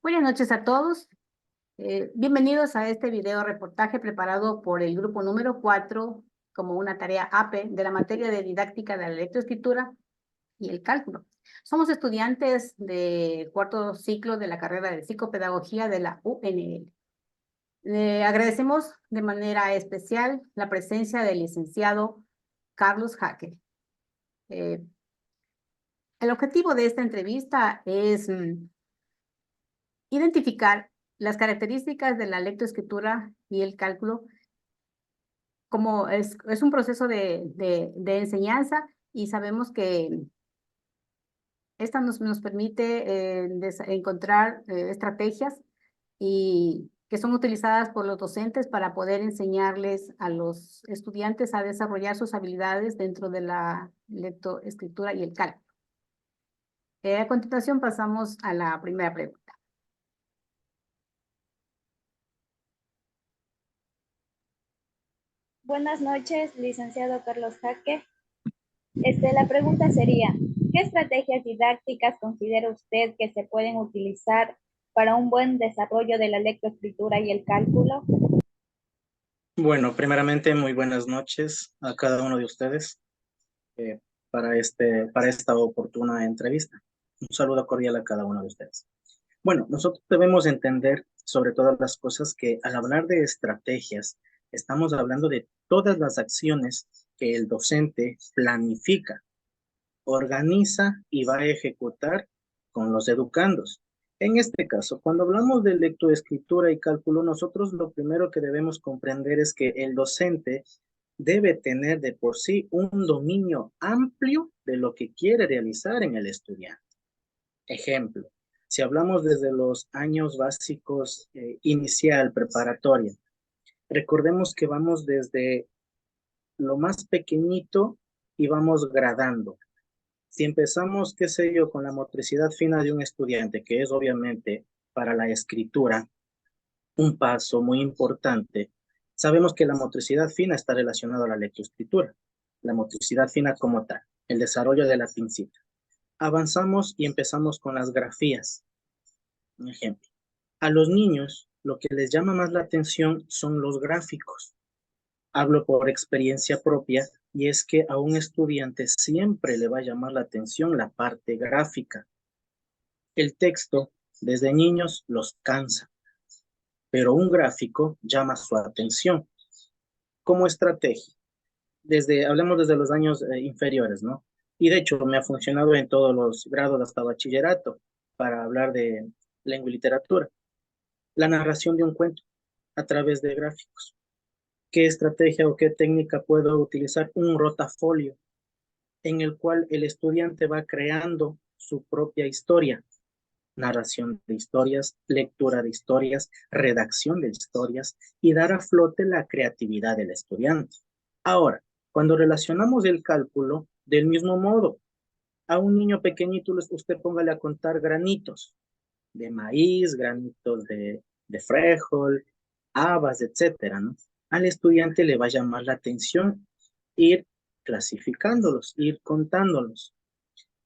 Buenas noches a todos. Bienvenidos a este video reportaje preparado por el grupo número 4 como una tarea APE de la materia de didáctica de la lectoescritura y el cálculo. Somos estudiantes de cuarto ciclo de la carrera de psicopedagogía de la UNL. Agradecemos de manera especial la presencia del licenciado Carlos Jaque. El objetivo de esta entrevista es identificar las características de la lectoescritura y el cálculo, como es un proceso de enseñanza, y sabemos que esta nos permite encontrar estrategias y que son utilizadas por los docentes para poder enseñarles a los estudiantes a desarrollar sus habilidades dentro de la lectoescritura y el cálculo. A continuación pasamos a la primera pregunta. Buenas noches, licenciado Carlos Jaque. La pregunta sería, ¿qué estrategias didácticas considera usted que se pueden utilizar para un buen desarrollo de la lectoescritura y el cálculo? Bueno, primeramente, muy buenas noches a cada uno de ustedes para esta oportuna entrevista. Un saludo cordial a cada uno de ustedes. Bueno, nosotros debemos entender sobre todas las cosas que al hablar de estrategias, estamos hablando de todas las acciones que el docente planifica, organiza y va a ejecutar con los educandos. En este caso, cuando hablamos de lectoescritura y cálculo, nosotros lo primero que debemos comprender es que el docente debe tener de por sí un dominio amplio de lo que quiere realizar en el estudiante. Ejemplo, si hablamos desde los años básicos inicial, preparatoria, recordemos que vamos desde lo más pequeñito y vamos gradando. Si empezamos, qué sé yo, con la motricidad fina de un estudiante, que es obviamente para la escritura un paso muy importante, sabemos que la motricidad fina está relacionada a la lectoescritura, la motricidad fina como tal, el desarrollo de la pincita. Avanzamos y empezamos con las grafías. Un ejemplo. A los niños lo que les llama más la atención son los gráficos. Hablo por experiencia propia, y es que a un estudiante siempre le va a llamar la atención la parte gráfica. El texto, desde niños, los cansa, pero un gráfico llama su atención. Como estrategia, hablemos desde los años inferiores, ¿no? Y de hecho me ha funcionado en todos los grados hasta bachillerato para hablar de lengua y literatura. La narración de un cuento a través de gráficos. ¿Qué estrategia o qué técnica puedo utilizar? Un rotafolio en el cual el estudiante va creando su propia historia. Narración de historias, lectura de historias, redacción de historias y dar a flote la creatividad del estudiante. Ahora, cuando relacionamos el cálculo, del mismo modo, a un niño pequeñito usted póngale a contar granitos de maíz, granitos de frijol, habas, etcétera, ¿no? Al estudiante le va a llamar la atención ir clasificándolos, ir contándolos.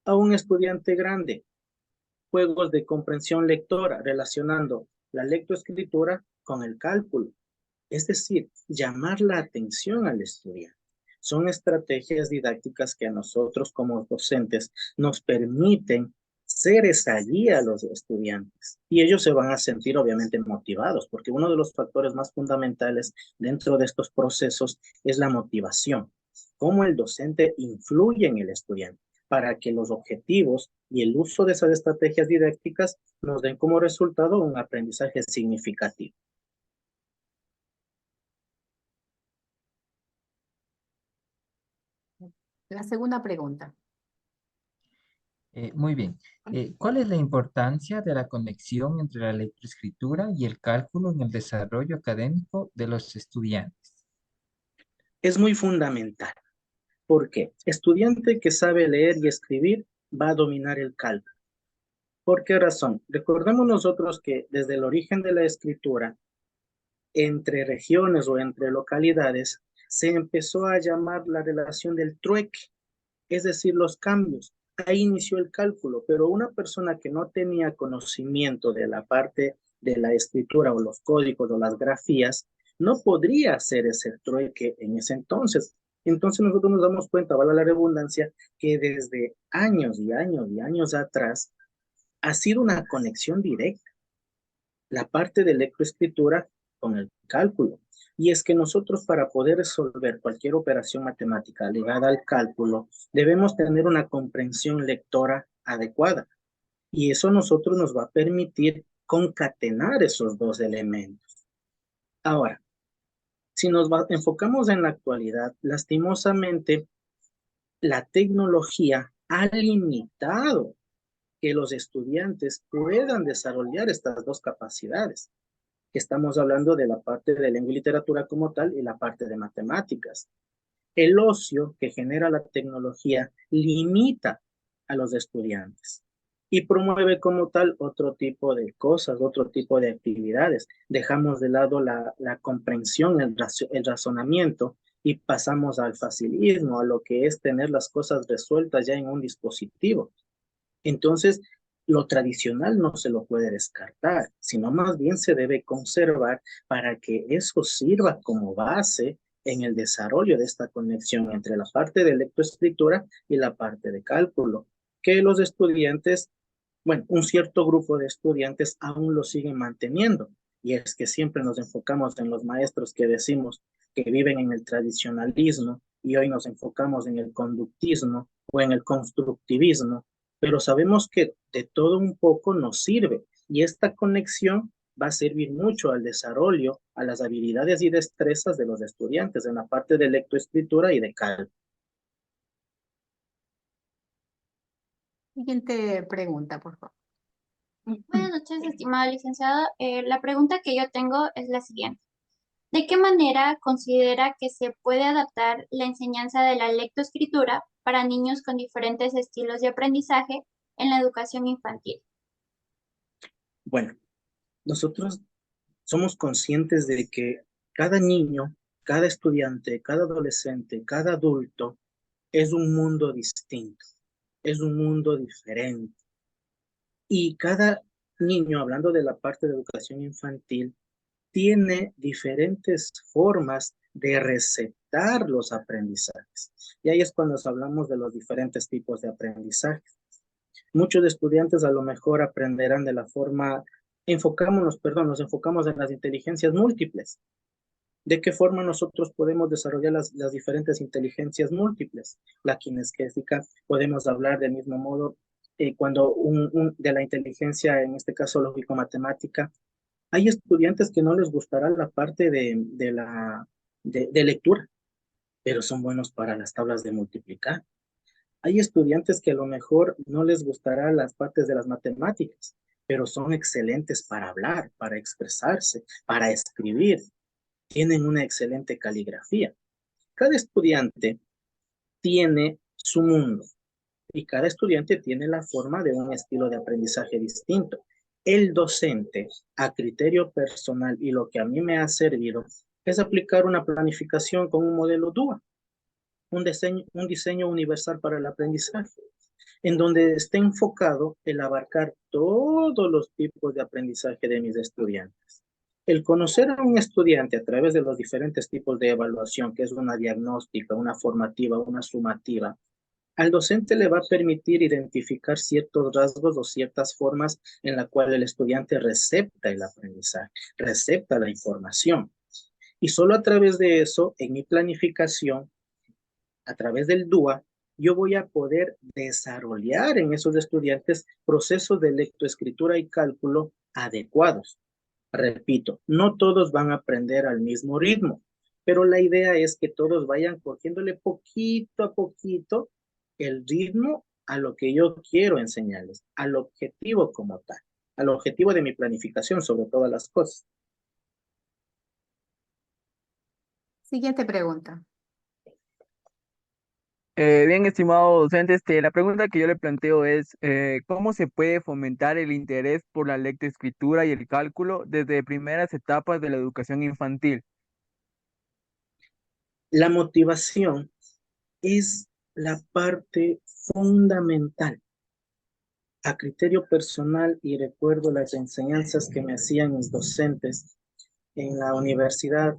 A un estudiante grande, juegos de comprensión lectora, relacionando la lectoescritura con el cálculo. Es decir, llamar la atención al estudiante. Son estrategias didácticas que a nosotros como docentes nos permiten ser esa guía a los estudiantes. Y ellos se van a sentir obviamente motivados, porque uno de los factores más fundamentales dentro de estos procesos es la motivación. Cómo el docente influye en el estudiante para que los objetivos y el uso de esas estrategias didácticas nos den como resultado un aprendizaje significativo. La segunda pregunta. Muy bien. ¿Cuál es la importancia de la conexión entre la lectoescritura y el cálculo en el desarrollo académico de los estudiantes? Es muy fundamental. ¿Por qué? Estudiante que sabe leer y escribir va a dominar el cálculo. ¿Por qué razón? Recordemos nosotros que desde el origen de la escritura, entre regiones o entre localidades, se empezó a llamar la relación del trueque, es decir, los cambios. ahí inició el cálculo, pero una persona que no tenía conocimiento de la parte de la escritura o los códigos o las grafías, no podría hacer ese trueque en ese entonces. Entonces nosotros nos damos cuenta, vale la redundancia, que desde años y años y años atrás ha sido una conexión directa la parte de lectoescritura con el cálculo. Y es que nosotros para poder resolver cualquier operación matemática ligada al cálculo, debemos tener una comprensión lectora adecuada. Y eso a nosotros nos va a permitir concatenar esos dos elementos. Ahora, si enfocamos en la actualidad, lastimosamente, la tecnología ha limitado que los estudiantes puedan desarrollar estas dos capacidades. Estamos hablando de la parte de lengua y literatura como tal y la parte de matemáticas. El ocio que genera la tecnología limita a los estudiantes y promueve como tal otro tipo de cosas, otro tipo de actividades. Dejamos de lado la comprensión, el razonamiento y pasamos al facilismo, a lo que es tener las cosas resueltas ya en un dispositivo. Entonces, lo tradicional no se lo puede descartar, sino más bien se debe conservar para que eso sirva como base en el desarrollo de esta conexión entre la parte de lectoescritura y la parte de cálculo, que los estudiantes, bueno, un cierto grupo de estudiantes aún lo siguen manteniendo. Y es que siempre nos enfocamos en los maestros que decimos que viven en el tradicionalismo y hoy nos enfocamos en el conductismo o en el constructivismo, pero sabemos que de todo un poco nos sirve y esta conexión va a servir mucho al desarrollo, a las habilidades y destrezas de los estudiantes en la parte de lectoescritura y de cálculo. Siguiente pregunta, por favor. Buenas noches, estimado licenciado. La pregunta que yo tengo es la siguiente. ¿De qué manera considera que se puede adaptar la enseñanza de la lectoescritura para niños con diferentes estilos de aprendizaje en la educación infantil? Bueno, nosotros somos conscientes de que cada niño, cada estudiante, cada adolescente, cada adulto es un mundo distinto, es un mundo diferente. Y cada niño, hablando de la parte de educación infantil, tiene diferentes formas de receptar los aprendizajes. Y ahí es cuando hablamos de los diferentes tipos de aprendizaje. Muchos estudiantes a lo mejor aprenderán de la forma, nos enfocamos en las inteligencias múltiples. ¿De qué forma nosotros podemos desarrollar las diferentes inteligencias múltiples? La kinestésica, podemos hablar del mismo modo cuando de la inteligencia, en este caso lógico-matemática. Hay estudiantes que no les gustará la parte de lectura, pero son buenos para las tablas de multiplicar. Hay estudiantes que a lo mejor no les gustará las partes de las matemáticas, pero son excelentes para hablar, para expresarse, para escribir. Tienen una excelente caligrafía. Cada estudiante tiene su mundo y cada estudiante tiene la forma de un estilo de aprendizaje distinto. El docente, a criterio personal y lo que a mí me ha servido, es aplicar una planificación con un modelo DUA, un diseño universal para el aprendizaje, en donde esté enfocado el abarcar todos los tipos de aprendizaje de mis estudiantes. El conocer a un estudiante a través de los diferentes tipos de evaluación, que es una diagnóstica, una formativa, una sumativa, al docente le va a permitir identificar ciertos rasgos o ciertas formas en la cual el estudiante recepta el aprendizaje, recepta la información. Y solo a través de eso, en mi planificación, a través del DUA, yo voy a poder desarrollar en esos estudiantes procesos de lectoescritura y cálculo adecuados. Repito, no todos van a aprender al mismo ritmo, pero la idea es que todos vayan cogiéndole poquito a poquito el ritmo a lo que yo quiero enseñarles, al objetivo como tal, al objetivo de mi planificación sobre todas las cosas. Siguiente pregunta. Bien, estimado docente, la pregunta que yo le planteo es, ¿cómo se puede fomentar el interés por la lectoescritura y el cálculo desde primeras etapas de la educación infantil? La motivación es la parte fundamental. A criterio personal y recuerdo las enseñanzas que me hacían mis docentes en la universidad,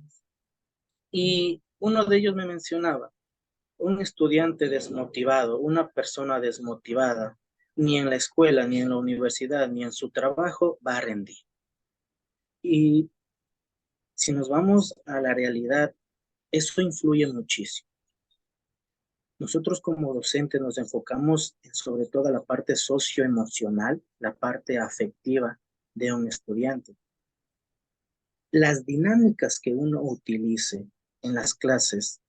y uno de ellos me mencionaba: un estudiante desmotivado, una persona desmotivada, ni en la escuela, ni en la universidad, ni en su trabajo va a rendir. Y si nos vamos a la realidad, eso influye muchísimo. Nosotros como docentes nos enfocamos en sobre todo la parte socioemocional, la parte afectiva de un estudiante. Las dinámicas que uno utilice en las clases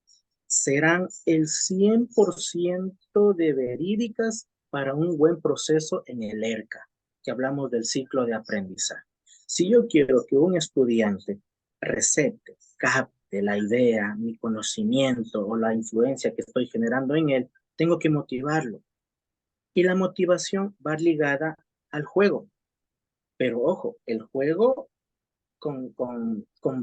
serán el 100% de verídicas para un buen proceso en el ERCA, que hablamos del ciclo de aprendizaje. Si yo quiero que un estudiante recepte, capte la idea, mi conocimiento o la influencia que estoy generando en él, tengo que motivarlo. Y la motivación va ligada al juego. Pero ojo, el juego con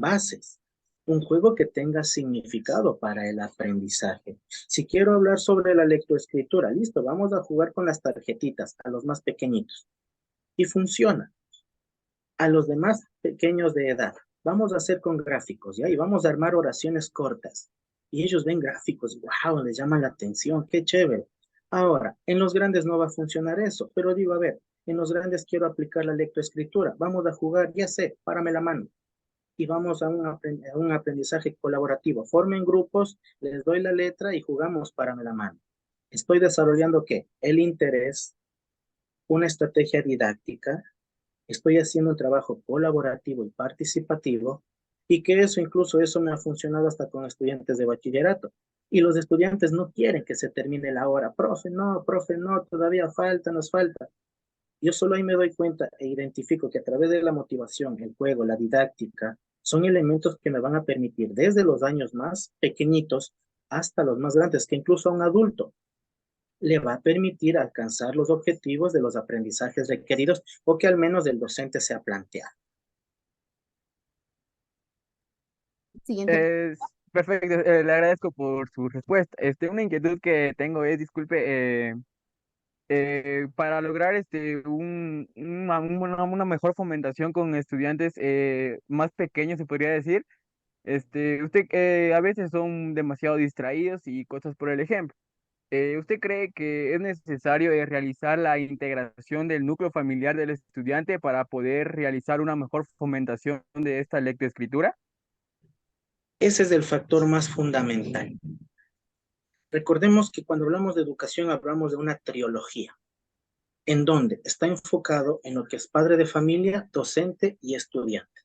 bases. Un juego que tenga significado para el aprendizaje. Si quiero hablar sobre la lectoescritura, listo, vamos a jugar con las tarjetitas a los más pequeñitos. Y funciona. A los demás pequeños de edad, vamos a hacer con gráficos, ¿ya? Y vamos a armar oraciones cortas. Y ellos ven gráficos, wow, les llama la atención, qué chévere. Ahora, en los grandes no va a funcionar eso, pero digo, a ver, en los grandes quiero aplicar la lectoescritura, vamos a jugar, ya sé, párame la mano. Y vamos a un aprendizaje colaborativo. Formen grupos, les doy la letra y jugamos párame la mano. Estoy desarrollando, ¿qué? El interés, una estrategia didáctica, estoy haciendo un trabajo colaborativo y participativo, y que eso me ha funcionado hasta con estudiantes de bachillerato. Y los estudiantes no quieren que se termine la hora. Profe, no, todavía falta, nos falta. Yo solo ahí me doy cuenta e identifico que a través de la motivación, el juego, la didáctica, son elementos que me van a permitir desde los años más pequeñitos hasta los más grandes, que incluso a un adulto le va a permitir alcanzar los objetivos de los aprendizajes requeridos o que al menos el docente se ha planteado. Siguiente. Es perfecto, le agradezco por su respuesta. Una inquietud que tengo es, disculpe, para lograr una mejor fomentación con estudiantes más pequeños, se podría decir, usted a veces son demasiado distraídos y cosas por el ejemplo. ¿Usted cree que es necesario realizar la integración del núcleo familiar del estudiante para poder realizar una mejor fomentación de esta lectoescritura? Ese es el factor más fundamental. Recordemos que cuando hablamos de educación hablamos de una trilogía, en donde está enfocado en lo que es padre de familia, docente y estudiante,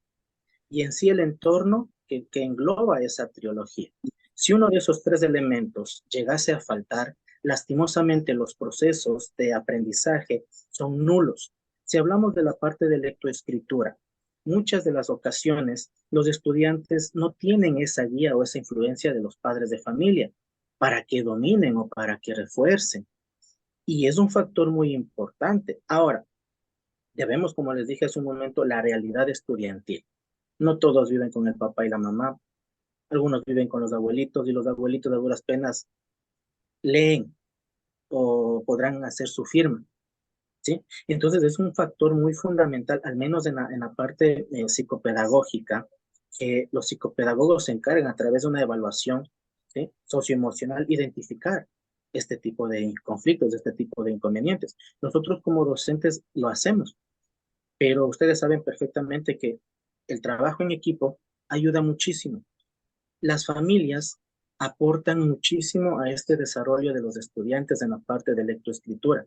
y en sí el entorno que engloba esa trilogía. Si uno de esos tres elementos llegase a faltar, lastimosamente los procesos de aprendizaje son nulos. Si hablamos de la parte de lectoescritura, muchas de las ocasiones los estudiantes no tienen esa guía o esa influencia de los padres de familia para que dominen o para que refuercen. Y es un factor muy importante. Ahora, debemos, como les dije hace un momento, la realidad estudiantil. No todos viven con el papá y la mamá. Algunos viven con los abuelitos y los abuelitos a duras penas leen o podrán hacer su firma, ¿sí? Entonces es un factor muy fundamental, al menos en la parte psicopedagógica, que los psicopedagogos se encargan a través de una evaluación, ¿sí?, socioemocional, identificar este tipo de conflictos, este tipo de inconvenientes. Nosotros como docentes lo hacemos, pero ustedes saben perfectamente que el trabajo en equipo ayuda muchísimo. Las familias aportan muchísimo a este desarrollo de los estudiantes en la parte de lectoescritura.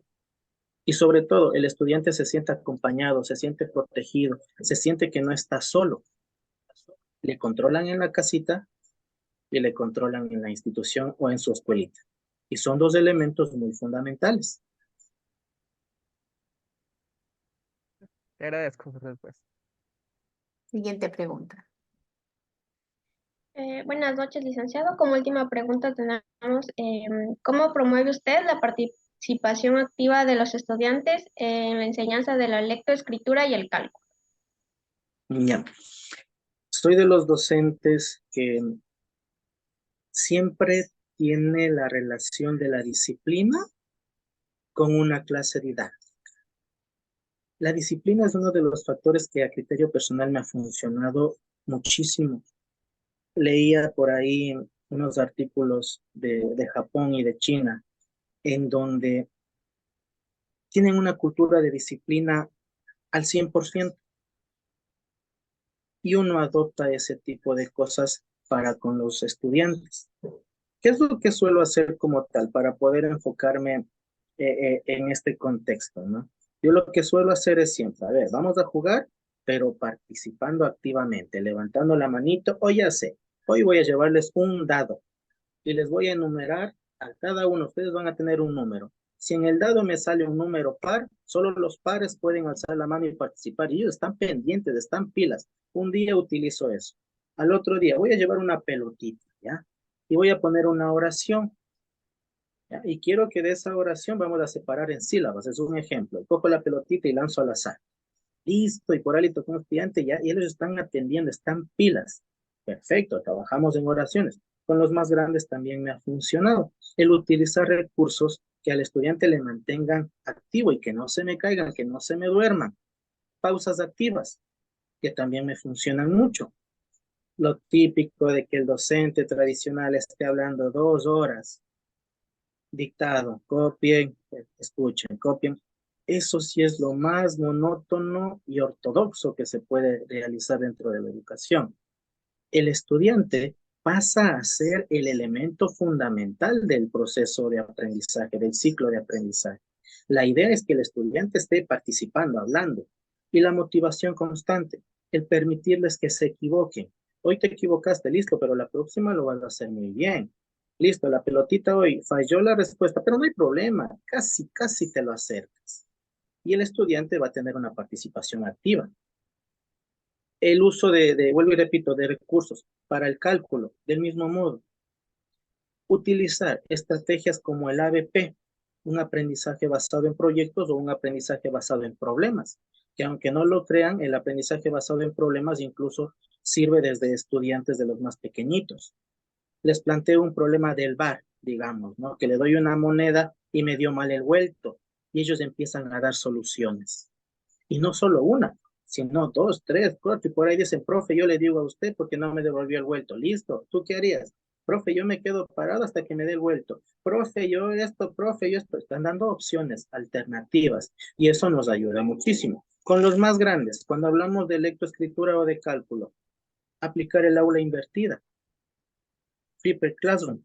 Y sobre todo, el estudiante se siente acompañado, se siente protegido, se siente que no está solo. Le controlan en la casita y le controlan en la institución o en su escuelita. Y son dos elementos muy fundamentales. Le agradezco su respuesta. Siguiente pregunta. Buenas noches, licenciado. Como última pregunta tenemos, ¿cómo promueve usted la participación activa de los estudiantes en la enseñanza de la lectoescritura y el cálculo? Ya. Soy de los docentes que siempre tiene la relación de la disciplina con una clase didáctica. La disciplina es uno de los factores que a criterio personal me ha funcionado muchísimo. Leía por ahí unos artículos de Japón y de China, en donde tienen una cultura de disciplina al 100%. Y uno adopta ese tipo de cosas para con los estudiantes. ¿Qué es lo que suelo hacer como tal para poder enfocarme en este contexto, ¿no? Yo lo que suelo hacer es siempre, a ver, vamos a jugar, pero participando activamente, levantando la manito, o ya sé, hoy voy a llevarles un dado y les voy a enumerar a cada uno, ustedes van a tener un número. Si en el dado me sale un número par, solo los pares pueden alzar la mano y participar. Y ellos están pendientes, están pilas. Un día utilizo eso. Al otro día voy a llevar una pelotita, ¿ya? Y voy a poner una oración, ¿ya? Y quiero que de esa oración vamos a separar en sílabas. Es un ejemplo. Cojo la pelotita y lanzo al azar. Listo, y por ahí toco un estudiante, ya, y ellos están atendiendo, están pilas. Perfecto, trabajamos en oraciones. Con los más grandes también me ha funcionado. El utilizar recursos que al estudiante le mantengan activo y que no se me caigan, que no se me duerman. Pausas activas, que también me funcionan mucho. Lo típico de que el docente tradicional esté hablando 2 horas. Dictado, copien, escuchen, copien. Eso sí es lo más monótono y ortodoxo que se puede realizar dentro de la educación. El estudiante pasa a ser el elemento fundamental del proceso de aprendizaje, del ciclo de aprendizaje. La idea es que el estudiante esté participando, hablando, y la motivación constante, el permitirles que se equivoquen. Hoy te equivocaste, listo, pero la próxima lo vas a hacer muy bien. Listo, la pelotita hoy falló la respuesta, pero no hay problema, casi te lo acercas. Y el estudiante va a tener una participación activa. El uso vuelvo y repito, de recursos para el cálculo, del mismo modo. Utilizar estrategias como el ABP, un aprendizaje basado en proyectos o un aprendizaje basado en problemas, que aunque no lo crean, el aprendizaje basado en problemas incluso sirve desde estudiantes de los más pequeñitos. Les planteo un problema del bar, digamos, ¿no? Que le doy una moneda y me dio mal el vuelto, y ellos empiezan a dar soluciones. Y no solo una, sino 2, 3, 4, y por ahí dicen, profe, yo le digo a usted porque no me devolvió el vuelto. Listo, ¿tú qué harías? Profe, yo me quedo parado hasta que me dé el vuelto. Profe, yo esto, profe, yo esto. Están dando opciones alternativas y eso nos ayuda muchísimo. Con los más grandes, cuando hablamos de lectoescritura o de cálculo, aplicar el aula invertida, Flipper Classroom,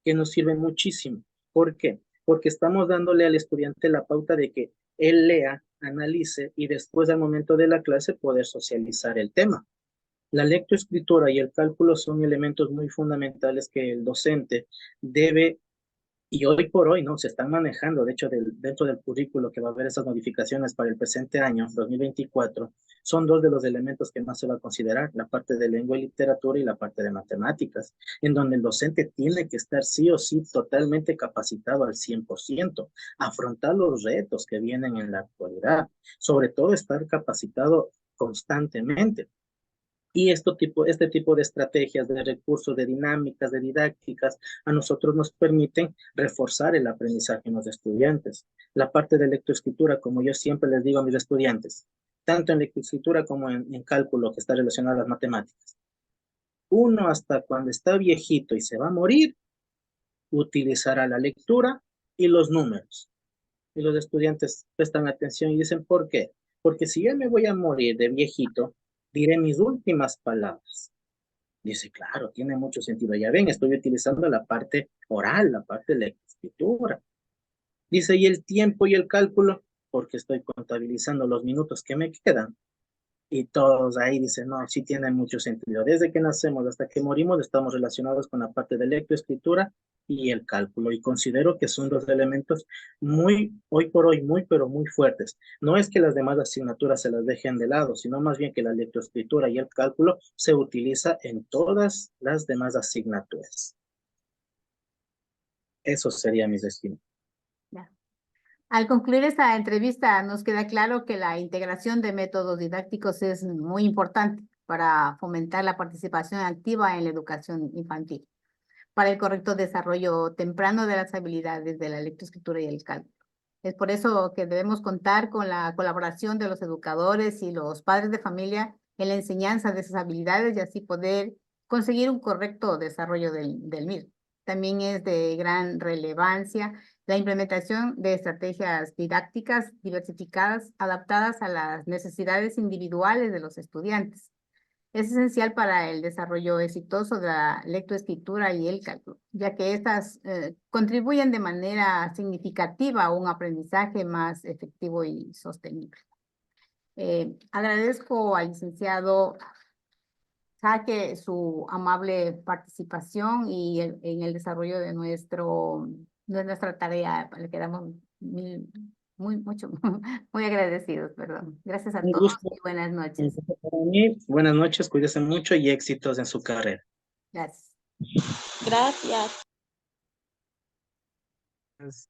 que nos sirve muchísimo. ¿Por qué? Porque estamos dándole al estudiante la pauta de que él lea, analice y después al momento de la clase poder socializar el tema. La lectoescritura y el cálculo son elementos muy fundamentales que el docente debe, y hoy por hoy, ¿no? Se están manejando, de hecho, dentro del currículo que va a haber esas modificaciones para el presente año, 2024, son 2 de los elementos que más se va a considerar, la parte de lengua y literatura y la parte de matemáticas, en donde el docente tiene que estar sí o sí totalmente capacitado al 100%, afrontar los retos que vienen en la actualidad, sobre todo estar capacitado constantemente. Y este tipo de estrategias, de recursos, de dinámicas, de didácticas, a nosotros nos permiten reforzar el aprendizaje en los estudiantes. La parte de lectoescritura, como yo siempre les digo a mis estudiantes, tanto en lectoescritura como en cálculo, que está relacionado a las matemáticas. Uno hasta cuando está viejito y se va a morir, utilizará la lectura y los números. Y los estudiantes prestan atención y dicen, ¿por qué? Porque si yo me voy a morir de viejito, diré mis últimas palabras. Dice, claro, tiene mucho sentido. Ya ven, estoy utilizando la parte oral, la parte de la escritura. Dice, ¿y el tiempo y el cálculo? Porque estoy contabilizando los minutos que me quedan. Y todos ahí dicen, no, sí tiene mucho sentido. Desde que nacemos hasta que morimos estamos relacionados con la parte de lectoescritura y el cálculo. Y considero que son 2 elementos hoy por hoy, pero muy fuertes. No es que las demás asignaturas se las dejen de lado, sino más bien que la lectoescritura y el cálculo se utiliza en todas las demás asignaturas. Eso sería mi destino. Al concluir esta entrevista, nos queda claro que la integración de métodos didácticos es muy importante para fomentar la participación activa en la educación infantil. para el correcto desarrollo temprano de las habilidades de la lectoescritura y el cálculo. Es por eso que debemos contar con la colaboración de los educadores y los padres de familia en la enseñanza de esas habilidades y así poder conseguir un correcto desarrollo del MIR. También es de gran relevancia la implementación de estrategias didácticas diversificadas, adaptadas a las necesidades individuales de los estudiantes. Es esencial para el desarrollo exitoso de la lectoescritura y el cálculo, ya que estas contribuyen de manera significativa a un aprendizaje más efectivo y sostenible. Agradezco al licenciado Jaque su amable participación y en el desarrollo de nuestra tarea. Le quedamos muy agradecidos, perdón. Gracias a Un todos gusto. y buenas Un noches. gusto para mí. Buenas noches, cuídense mucho y éxitos en su carrera. Gracias. Gracias. Pues,